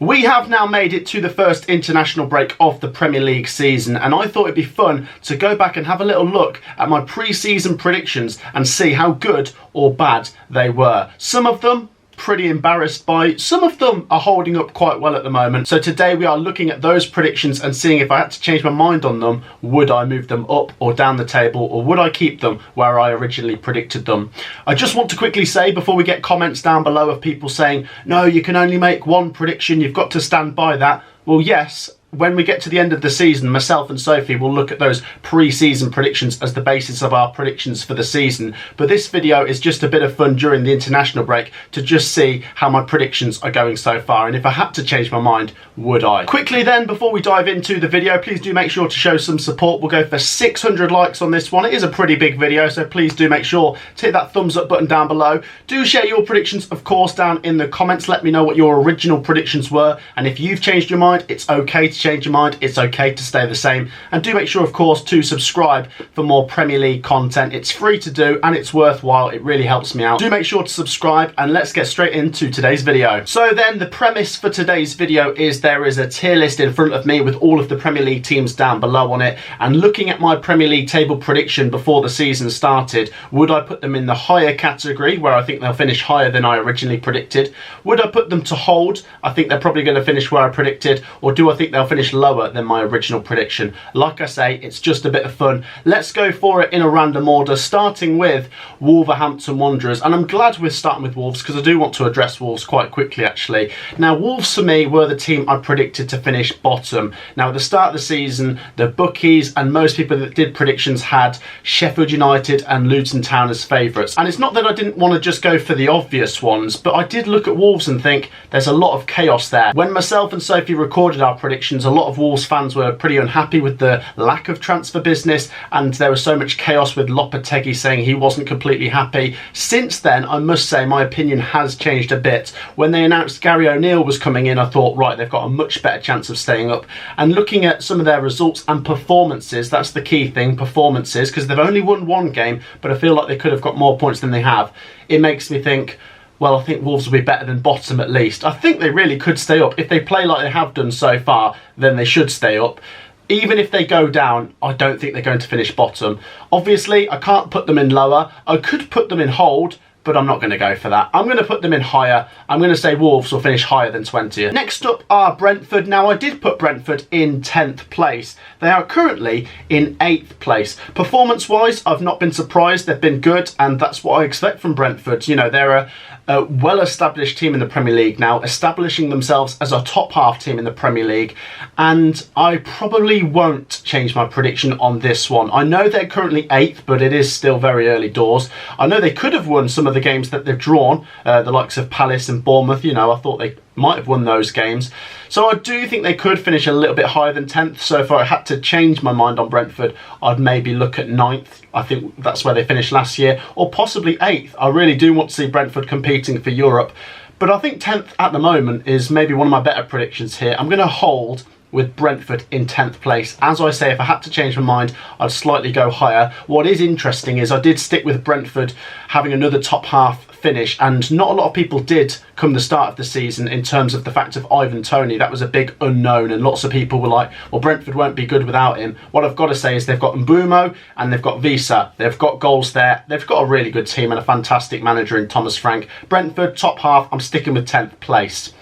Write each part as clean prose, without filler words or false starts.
We have now made it to the first international break of the Premier League season, and I thought it'd be fun to go back and have a little look at my pre-season predictions and see how good or bad they were. Some of them pretty embarrassed by, some of them are holding up quite well at the moment. So today we are looking at those predictions and seeing if I had to change my mind on them, would I move them up or down the table, or would I keep them where I originally predicted them? I just want to quickly say, before we get comments down below of people saying, no, you can only make one prediction, you've got to stand by that. Well, yes, when we get to the end of the season, myself and Sophie will look at those pre-season predictions as the basis of our predictions for the season. But this video is just a bit of fun during the international break to just see how my predictions are going so far. And if I had to change my mind, would I? Quickly then, before we dive into the video, please do make sure to show some support. We'll go for 600 likes on this one. It is a pretty big video, so please do make sure to hit that thumbs up button down below. Do share your predictions, of course, down in the comments. Let me know what your original predictions were. And if you've changed your mind, it's okay to change your mind, it's okay to stay the same, and do make sure of course to subscribe for more Premier League content. It's free to do and it's worthwhile, it really helps me out. Do make sure to subscribe, and let's get straight into today's video. So then, the premise for today's video is there is a tier list in front of me with all of the Premier League teams down below on it, and looking at my Premier League table prediction before the season started, would I put them in the higher category where I think they'll finish higher than I originally predicted? Would I put them to hold? I think they're probably going to finish where I predicted. Or do I think they'll finish lower than my original prediction? Like I say, it's just a bit of fun. Let's go for it in a random order, starting with Wolverhampton Wanderers. And I'm glad we're starting with Wolves because I do want to address Wolves quite quickly actually. Now, Wolves for me were the team I predicted to finish bottom. Now, at the start of the season, the bookies and most people that did predictions had Sheffield United and Luton Town as favourites. And it's not that I didn't want to just go for the obvious ones, but I did look at Wolves and think there's a lot of chaos there. When myself and Sophie recorded our predictions, a lot of Wolves fans were pretty unhappy with the lack of transfer business, and there was so much chaos with Lopetegui saying he wasn't completely happy. Since then, I must say my opinion has changed a bit. When they announced Gary O'Neill was coming in, I thought, right, they've got a much better chance of staying up. And looking at some of their results and performances, that's the key thing, performances, because they've only won one game, but I feel like they could have got more points than they have. It makes me think, well, I think Wolves will be better than bottom at least. I think they really could stay up. If they play like they have done so far, then they should stay up. Even if they go down, I don't think they're going to finish bottom. Obviously, I can't put them in lower. I could put them in hold, but I'm not going to go for that. I'm going to put them in higher. I'm going to say Wolves will finish higher than 20th. Next up are Brentford. Now, I did put Brentford in 10th place. They are currently in 8th place. Performance-wise, I've not been surprised. They've been good, and that's what I expect from Brentford. You know, they're a well-established team in the Premier League now, establishing themselves as a top-half team in the Premier League, and I probably won't change my prediction on this one. I know they're currently 8th, but it is still very early doors. I know they could have won some of the games that they've drawn, the likes of Palace and Bournemouth. You know, I thought they might have won those games. So I do think they could finish a little bit higher than 10th. So if I had to change my mind on Brentford, I'd maybe look at 9th. I think that's where they finished last year, or possibly 8th. I really do want to see Brentford competing for Europe. But I think 10th at the moment is maybe one of my better predictions here. I'm going to hold with Brentford in 10th place. As I say, if I had to change my mind, I'd slightly go higher. What is interesting is I did stick with Brentford having another top half finish, and not a lot of people did come the start of the season in terms of the fact of Ivan Toney. That was a big unknown, and lots of people were like, well, Brentford won't be good without him. What I've got to say is they've got Mbumo and they've got Visa. They've got goals there. They've got a really good team and a fantastic manager in Thomas Frank. Brentford, top half, I'm sticking with 10th place.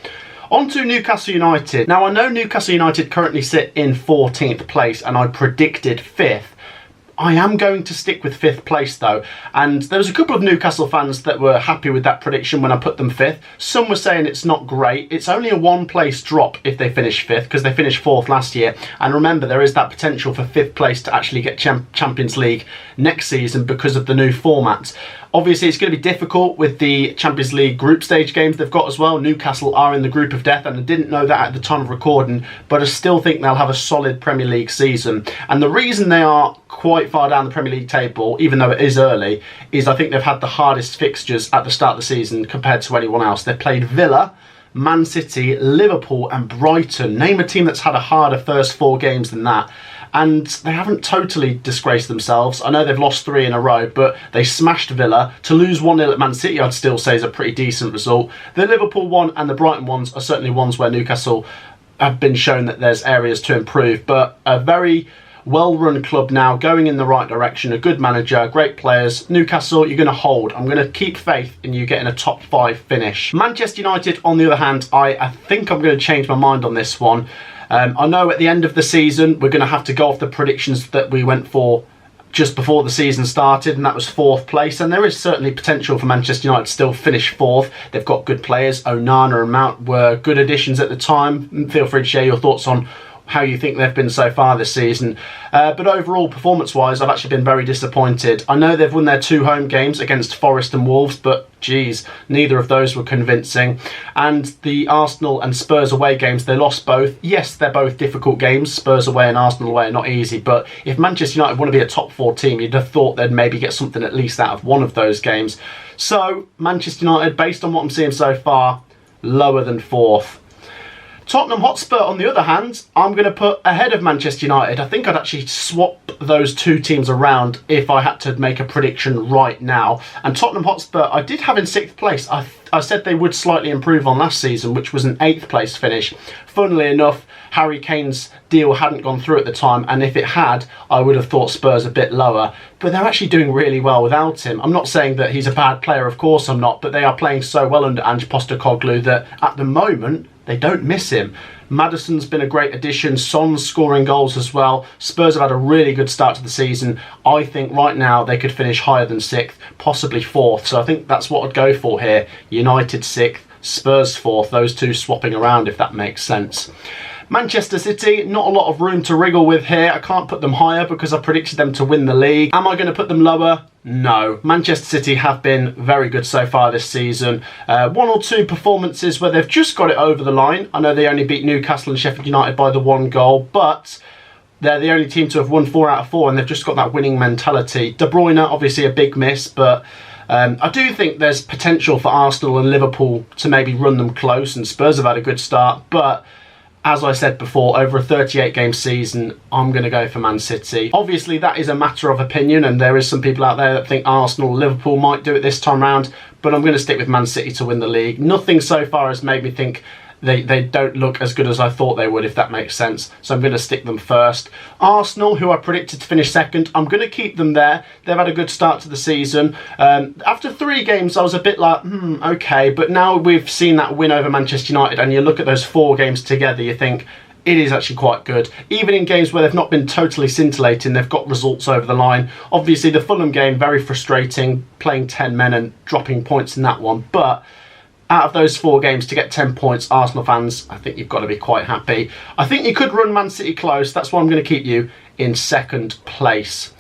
On to Newcastle United. Now, I know Newcastle United currently sit in 14th place, and I predicted 5th. I am going to stick with 5th place though, and there was a couple of Newcastle fans that were happy with that prediction when I put them 5th. Some were saying it's not great. It's only a 1 place drop if they finish 5th, because they finished 4th last year. And remember, there is that potential for 5th place to actually get Champions League next season because of the new format. Obviously, it's going to be difficult with the Champions League group stage games they've got as well. Newcastle are in the group of death, and I didn't know that at the time of recording, but I still think they'll have a solid Premier League season. And the reason they are quite far down the Premier League table, even though it is early, is I think they've had the hardest fixtures at the start of the season compared to anyone else. They've played Villa, Man City, Liverpool and Brighton. Name a team that's had a harder first 4 games than that. and they haven't totally disgraced themselves. I know they've lost 3 in a row, but they smashed Villa. To lose 1-0 at Man City, I'd still say is a pretty decent result. The Liverpool one and the Brighton ones are certainly ones where Newcastle have been shown that there's areas to improve, but a very well-run club now, going in the right direction, a good manager, great players. Newcastle, you're going to hold. I'm going to keep faith in you getting a top 5 finish. Manchester United, on the other hand, I think I'm going to change my mind on this one. I know at the end of the season, we're going to have to go off the predictions that we went for just before the season started, and that was 4th place, and there is certainly potential for Manchester United to still finish 4th. They've got good players. Onana and Mount were good additions at the time. Feel free to share your thoughts on how you think they've been so far this season. But overall, performance-wise, I've actually been very disappointed. I know they've won their 2 home games against Forest and Wolves, but geez, neither of those were convincing. And the Arsenal and Spurs away games, they lost both. Yes, they're both difficult games. Spurs away and Arsenal away are not easy, but if Manchester United want to be a top 4 team, you'd have thought they'd maybe get something at least out of one of those games. So, Manchester United, based on what I'm seeing so far, lower than 4th. Tottenham Hotspur, on the other hand, I'm going to put ahead of Manchester United. I think I'd actually swap those 2 teams around if I had to make a prediction right now. And Tottenham Hotspur, I did have in 6th place. I said they would slightly improve on last season, which was an 8th place finish. Funnily enough, Harry Kane's deal hadn't gone through at the time, and if it had, I would have thought Spurs a bit lower. But they're actually doing really well without him. I'm not saying that he's a bad player, of course I'm not, but they are playing so well under Ange Postecoglou that at the moment, they don't miss him. Maddison's been a great addition. Son's scoring goals as well. Spurs have had a really good start to the season. I think right now they could finish higher than 6th, possibly 4th. So I think that's what I'd go for here. United 6th, Spurs 4th. Those 2 swapping around, if that makes sense. Manchester City, not a lot of room to wriggle with here. I can't put them higher because I predicted them to win the league. Am I going to put them lower? No. Manchester City have been very good so far this season. 1 or 2 performances where they've just got it over the line. I know they only beat Newcastle and Sheffield United by the 1 goal, but they're the only team to have won 4 out of 4, and they've just got that winning mentality. De Bruyne, obviously a big miss, but I do think there's potential for Arsenal and Liverpool to maybe run them close, and Spurs have had a good start, but as I said before, over a 38-game season, I'm going to go for Man City. Obviously, that is a matter of opinion, and there is some people out there that think Arsenal or Liverpool might do it this time round, but I'm going to stick with Man City to win the league. Nothing so far has made me think they don't look as good as I thought they would, if that makes sense. So I'm going to stick them first. Arsenal, who I predicted to finish 2nd, I'm going to keep them there. They've had a good start to the season. After 3 games, I was a bit like, okay. But now we've seen that win over Manchester United, and you look at those 4 games together, you think, it is actually quite good. Even in games where they've not been totally scintillating, they've got results over the line. Obviously, the Fulham game, very frustrating, playing 10 men and dropping points in that one. But out of those 4 games, to get 10 points, Arsenal fans, I think you've got to be quite happy. I think you could run Man City close. That's why I'm going to keep you in 2nd place.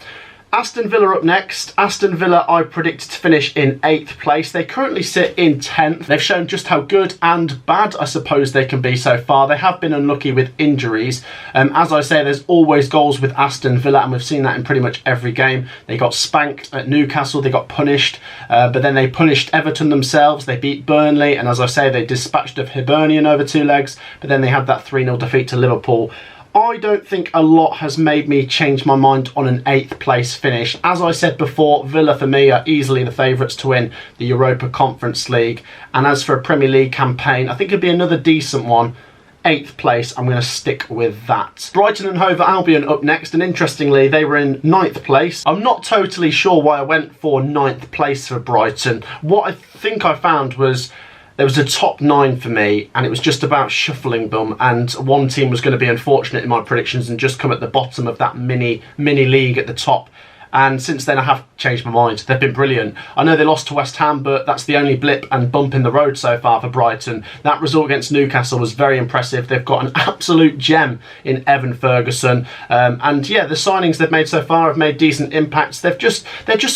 Aston Villa up next. Aston Villa I predicted to finish in 8th place. They currently sit in 10th. They've shown just how good and bad I suppose they can be so far. They have been unlucky with injuries. As I say, there's always goals with Aston Villa, and we've seen that in pretty much every game. They got spanked at Newcastle, they got punished, but then they punished Everton themselves. They beat Burnley, and as I say, they dispatched of Hibernian over 2 legs, but then they had that 3-0 defeat to Liverpool. I don't think a lot has made me change my mind on an 8th place finish. As I said before, Villa for me are easily the favourites to win the Europa Conference League. And as for a Premier League campaign, I think it'd be another decent one. 8th place, I'm going to stick with that. Brighton and Hove Albion up next, and interestingly, they were in 9th place. I'm not totally sure why I went for 9th place for Brighton. What I think I found was there was a top 9 for me, and it was just about shuffling them, and one team was going to be unfortunate in my predictions and just come at the bottom of that mini league at the top. And since then I have changed my mind. They've been brilliant. I know they lost to West Ham, but that's the only blip and bump in the road so far for Brighton. That result against Newcastle was very impressive. They've got an absolute gem in Evan Ferguson. And yeah, the signings they've made so far have made decent impacts. They're just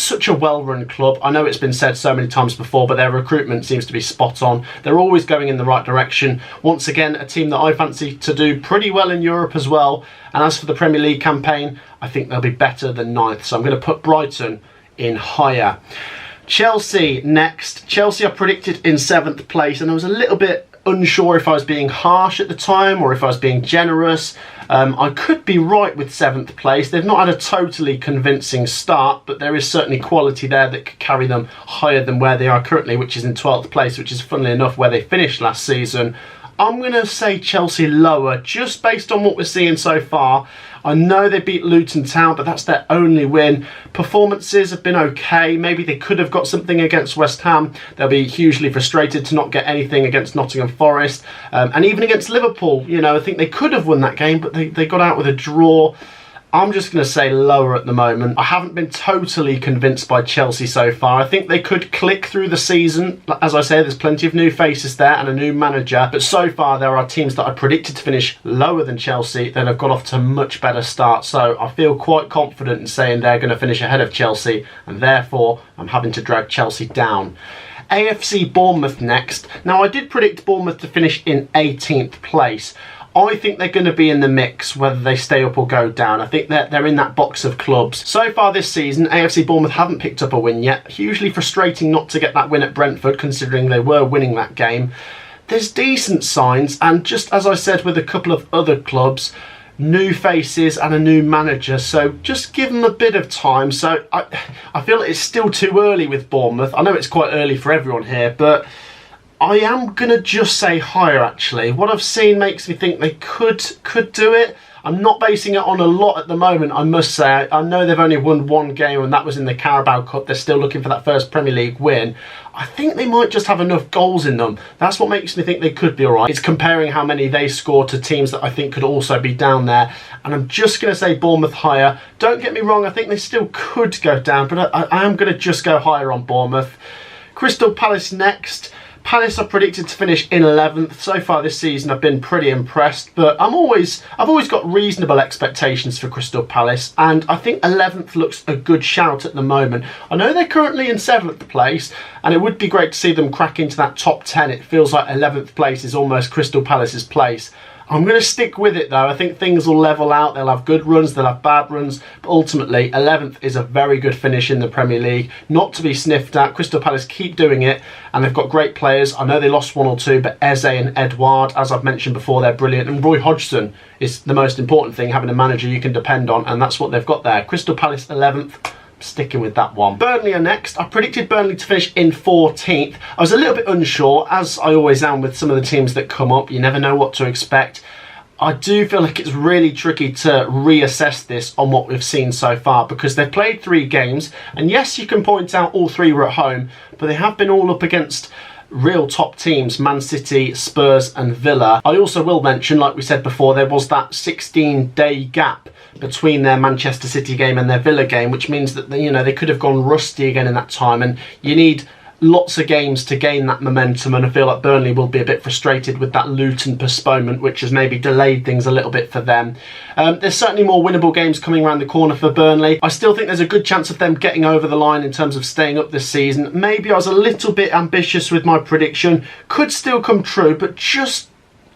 such a well-run club. I know it's been said so many times before, but their recruitment seems to be spot on. They're always going in the right direction. Once again, a team that I fancy to do pretty well in Europe as well. And as for the Premier League campaign, I think they'll be better than 9th. So I'm going to put Brighton in higher. Chelsea next. Chelsea are predicted in 7th place, and I was a little bit unsure if I was being harsh at the time or if I was being generous. I could be right with 7th place. They've not had a totally convincing start, but there is certainly quality there that could carry them higher than where they are currently, which is in 12th place, which is funnily enough where they finished last season. I'm going to say Chelsea lower, just based on what we're seeing so far. I know they beat Luton Town, but that's their only win. Performances have been okay. Maybe they could have got something against West Ham. They'll be hugely frustrated to not get anything against Nottingham Forest. And even against Liverpool, you know, I think they could have won that game, but they got out with a draw. I'm just going to say lower at the moment. I haven't been totally convinced by Chelsea so far. I think they could click through the season. As I say, there's plenty of new faces there and a new manager. But so far, there are teams that I predicted to finish lower than Chelsea that have got off to a much better start. So I feel quite confident in saying they're going to finish ahead of Chelsea. And therefore, I'm having to drag Chelsea down. AFC Bournemouth next. Now, I did predict Bournemouth to finish in 18th place. I think they're going to be in the mix, whether they stay up or go down. I think they're in that box of clubs. So far this season, AFC Bournemouth haven't picked up a win yet. Hugely frustrating not to get that win at Brentford, considering they were winning that game. There's decent signs, and just as I said with a couple of other clubs, new faces and a new manager, so just give them a bit of time. So I feel it's still too early with Bournemouth. I know it's quite early for everyone here, but I am going to just say higher, actually. What I've seen makes me think they could do it. I'm not basing it on a lot at the moment, I must say. I know they've only won one game, and that was in the Carabao Cup. They're still looking for that first Premier League win. I think they might just have enough goals in them. That's what makes me think they could be all right. It's comparing how many they score to teams that I think could also be down there. And I'm just going to say Bournemouth higher. Don't get me wrong, I think they still could go down, but I am going to just go higher on Bournemouth. Crystal Palace next. Palace are predicted to finish in 11th. So far this season I've been pretty impressed, but I've always got reasonable expectations for Crystal Palace, and I think 11th looks a good shout at the moment. I know they're currently in 7th place, and it would be great to see them crack into that top 10. It feels like 11th place is almost Crystal Palace's place. I'm going to stick with it though. I think things will level out. They'll have good runs, they'll have bad runs, but ultimately 11th is a very good finish in the Premier League, not to be sniffed at. Crystal Palace keep doing it, and they've got great players. I know they lost one or two, but Eze and Edouard, as I've mentioned before, they're brilliant, and Roy Hodgson is the most important thing, having a manager you can depend on, and that's what they've got there. Crystal Palace 11th. Sticking with that one. Burnley are next. I predicted Burnley to finish in 14th. I was a little bit unsure, as I always am with some of the teams that come up. You never know what to expect. I do feel like it's really tricky to reassess this on what we've seen so far, because they've played 3 games, and yes, you can point out all 3 were at home, but they have been all up against real top teams: Man City, Spurs and Villa. I also will mention, like we said before, there was that 16-day gap between their Manchester City game and their Villa game, which means that they could have gone rusty again in that time, and you need lots of games to gain that momentum, and I feel like Burnley will be a bit frustrated with that Luton postponement, which has maybe delayed things a little bit for them. There's certainly more winnable games coming around the corner for Burnley. I still think there's a good chance of them getting over the line in terms of staying up this season. Maybe I was a little bit ambitious with my prediction. Could still come true, but just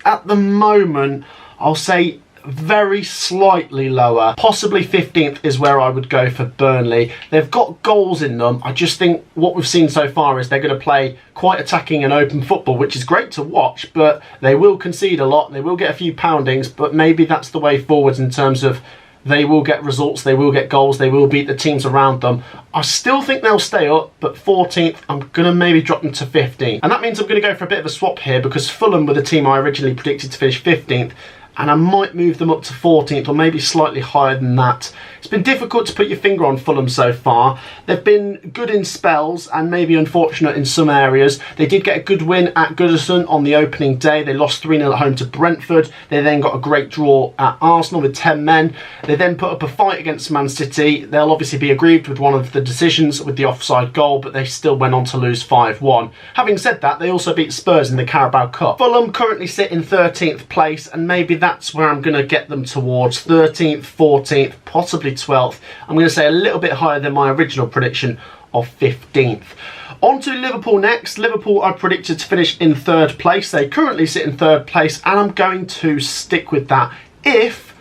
at the moment, I'll say very slightly lower. Possibly 15th is where I would go for Burnley. They've got goals in them. I just think what we've seen so far is they're going to play quite attacking and open football, which is great to watch, but they will concede a lot. They will get a few poundings, but maybe that's the way forwards in terms of they will get results, they will get goals, they will beat the teams around them. I still think they'll stay up, but 14th, I'm going to maybe drop them to 15th. And that means I'm going to go for a bit of a swap here, because Fulham were the team I originally predicted to finish 15th, and I might move them up to 14th, or maybe slightly higher than that. It's been difficult to put your finger on Fulham so far. They've been good in spells and maybe unfortunate in some areas. They did get a good win at Goodison on the opening day. They lost 3-0 at home to Brentford. They then got a great draw at Arsenal with 10 men. They then put up a fight against Man City. They'll obviously be aggrieved with one of the decisions with the offside goal, but they still went on to lose 5-1. Having said that, they also beat Spurs in the Carabao Cup. Fulham currently sit in 13th place, and maybe that's where I'm going to get them towards 13th, 14th, possibly 12th. I'm going to say a little bit higher than my original prediction of 15th. On to Liverpool next. Liverpool are predicted to finish in 3rd place. They currently sit in 3rd place, and I'm going to stick with that if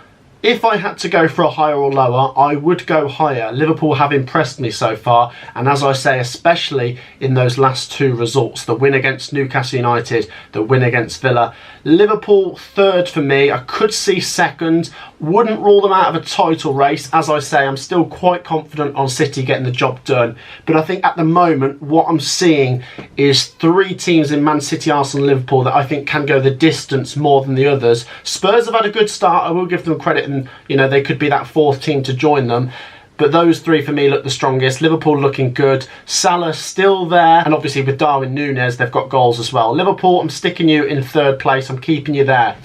If I had to go for a higher or lower, I would go higher. Liverpool have impressed me so far, and as I say, especially in those last two results, the win against Newcastle United, the win against Villa. Liverpool third for me. I could see second. Wouldn't rule them out of a title race. As I say, I'm still quite confident on City getting the job done. But I think at the moment, what I'm seeing is three teams in Man City, Arsenal, Liverpool that I think can go the distance more than the others. Spurs have had a good start. I will give them credit, and they could be that fourth team to join them. But those three for me look the strongest. Liverpool looking good. Salah still there. And obviously with Darwin Núñez, they've got goals as well. Liverpool, I'm sticking you in third place. I'm keeping you there.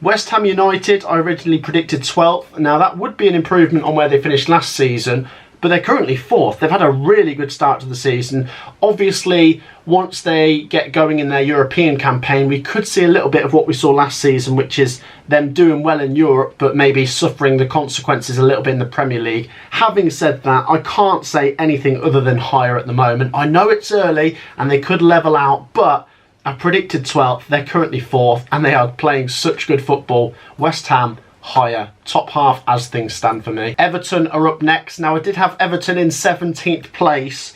West Ham United, I originally predicted 12th. Now that would be an improvement on where they finished last season, but they're currently 4th. They've had a really good start to the season. Obviously, once they get going in their European campaign, we could see a little bit of what we saw last season, which is them doing well in Europe, but maybe suffering the consequences a little bit in the Premier League. Having said that, I can't say anything other than higher at the moment. I know it's early and they could level out, but I predicted 12th. They're currently 4th and they are playing such good football. West Ham, higher. Top half as things stand for me. Everton are up next. Now, I did have Everton in 17th place.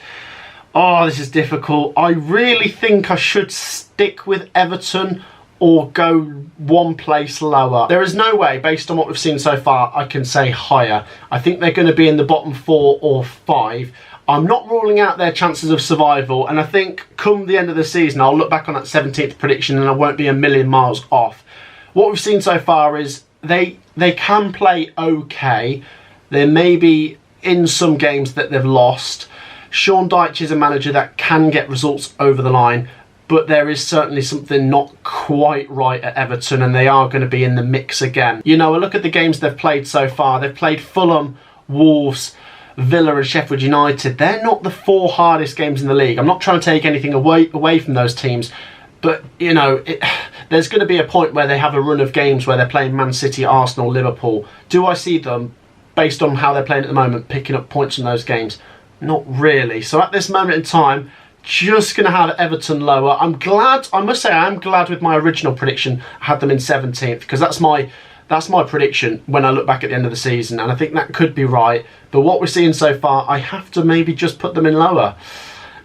Oh, this is difficult. I really think I should stick with Everton or go one place lower. There is no way, based on what we've seen so far, I can say higher. I think they're going to be in the bottom 4 or 5. I'm not ruling out their chances of survival, and I think come the end of the season, I'll look back on that 17th prediction and I won't be a million miles off. What we've seen so far is they can play okay. There may be in some games that they've lost. Sean Dyche is a manager that can get results over the line, but there is certainly something not quite right at Everton, and they are going to be in the mix again. I look at the games they've played so far. They've played Fulham, Wolves, Villa and Sheffield United. They're not the 4 hardest games in the league. I'm not trying to take anything away from those teams, but there's going to be a point where they have a run of games where they're playing Man City, Arsenal, Liverpool. Do I see them, based on how they're playing at the moment, picking up points from those games? Not really. So at this moment in time, just going to have Everton lower. I must say I am glad with my original prediction. I had them in 17th because that's my prediction when I look back at the end of the season, and I think that could be right. But what we're seeing so far, I have to maybe just put them in lower.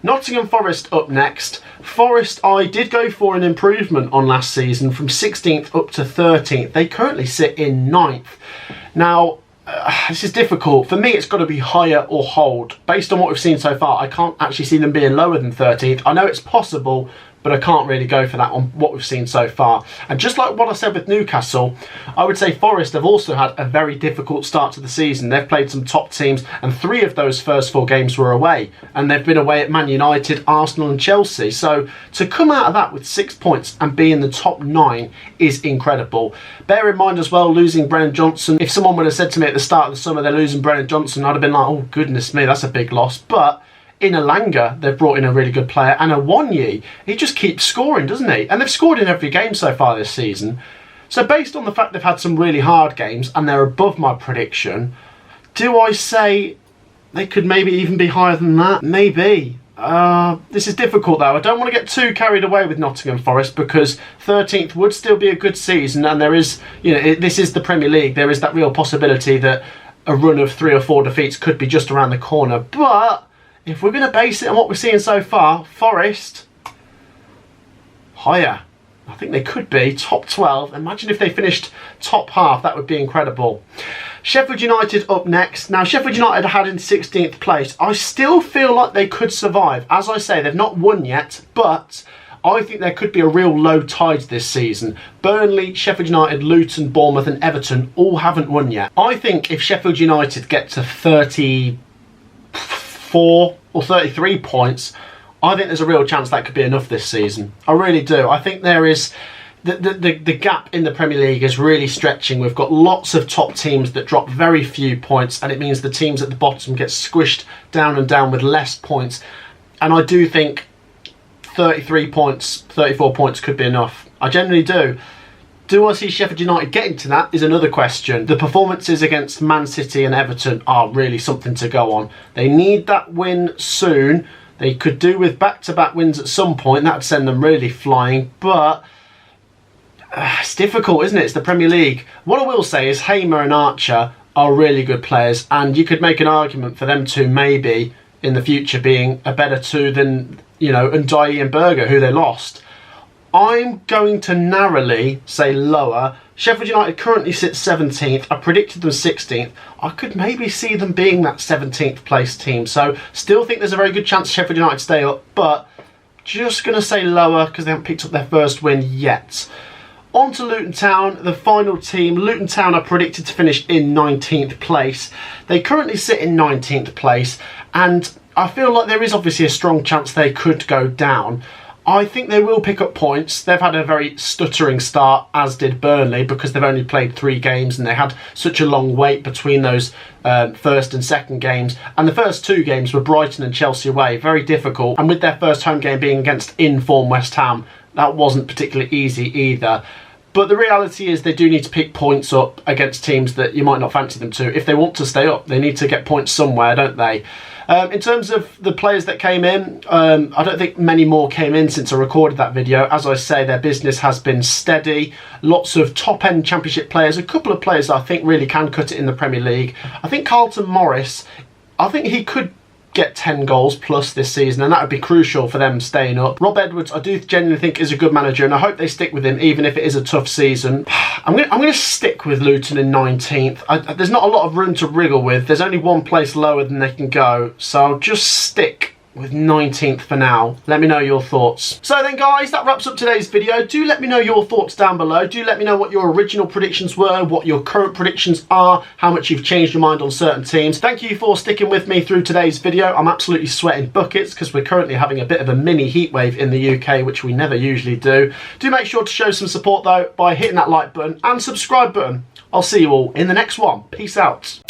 Nottingham Forest up next. Forest, I did go for an improvement on last season from 16th up to 13th. They currently sit in 9th. Now, this is difficult. For me, it's got to be higher or hold. Based on what we've seen so far, I can't actually see them being lower than 13th. I know it's possible, but I can't really go for that on what we've seen so far. And just like what I said with Newcastle, I would say Forest have also had a very difficult start to the season. They've played some top teams, and 3 of those first 4 games were away. And they've been away at Man United, Arsenal and Chelsea. So to come out of that with 6 points and be in the top 9 is incredible. Bear in mind as well, losing Brennan Johnson. If someone would have said to me at the start of the summer they're losing Brennan Johnson, I'd have been like, oh goodness me, that's a big loss. But in Elanga, they've brought in a really good player, and Awoniyi, he just keeps scoring, doesn't he? And they've scored in every game so far this season. So based on the fact they've had some really hard games and they're above my prediction, do I say they could maybe even be higher than that? Maybe. This is difficult though. I don't want to get too carried away with Nottingham Forest because 13th would still be a good season, and there is, this is the Premier League. There is that real possibility that a run of 3 or 4 defeats could be just around the corner. But if we're going to base it on what we're seeing so far, Forest, higher. I think they could be top 12. Imagine if they finished top half. That would be incredible. Sheffield United up next. Now, Sheffield United had in 16th place. I still feel like they could survive. As I say, they've not won yet, but I think there could be a real low tide this season. Burnley, Sheffield United, Luton, Bournemouth and Everton all haven't won yet. I think if Sheffield United get to 34 or 33 points, I think there's a real chance that could be enough this season. I really do. I think there is the gap in the Premier League is really stretching. We've got lots of top teams that drop very few points, and it means the teams at the bottom get squished down and down with less points. And I do think 33 points, 34 points could be enough. I generally do. Do I see Sheffield United getting to that is another question. The performances against Man City and Everton are really something to go on. They need that win soon. They could do with back-to-back wins at some point. That would send them really flying. But It's difficult, isn't it? It's the Premier League. What I will say is Hamer and Archer are really good players, and you could make an argument for them two maybe in the future being a better two than, you know, Ndiaye and Berger, who they lost. I'm going to narrowly say lower. Sheffield United currently sit 17th. I predicted them 16th. I could maybe see them being that 17th place team. So still think there's a very good chance Sheffield United stay up, but just going to say lower because they haven't picked up their first win yet. On to Luton Town, the final team. Luton Town are predicted to finish in 19th place. They currently sit in 19th place, and I feel like there is obviously a strong chance they could go down. I think they will pick up points. They've had a very stuttering start, as did Burnley, because they've only played 3 games and they had such a long wait between those first and second games. And the first 2 games were Brighton and Chelsea away, very difficult. And with their first home game being against in-form West Ham, that wasn't particularly easy either. But the reality is they do need to pick points up against teams that you might not fancy them to. If they want to stay up, they need to get points somewhere, don't they? In terms of the players that came in, I don't think many more came in since I recorded that video. As I say, their business has been steady. Lots of top-end Championship players. A couple of players that I think really can cut it in the Premier League. I think Carlton Morris, I think he could get 10 goals plus this season, and that would be crucial for them staying up. Rob Edwards, I do genuinely think is a good manager, and I hope they stick with him even if it is a tough season. I'm going to stick with Luton in 19th. There's not a lot of room to wriggle with. There's only one place lower than they can go, so I'll just stick with 19th for now. Let me know your thoughts. So then guys, that wraps up today's video. Do let me know your thoughts down below. Do let me know what your original predictions were, what your current predictions are, how much you've changed your mind on certain teams. Thank you for sticking with me through today's video. I'm absolutely sweating buckets because we're currently having a bit of a mini heatwave in the UK, which we never usually do. Do make sure to show some support though by hitting that like button and subscribe button. I'll see you all in the next one. Peace out.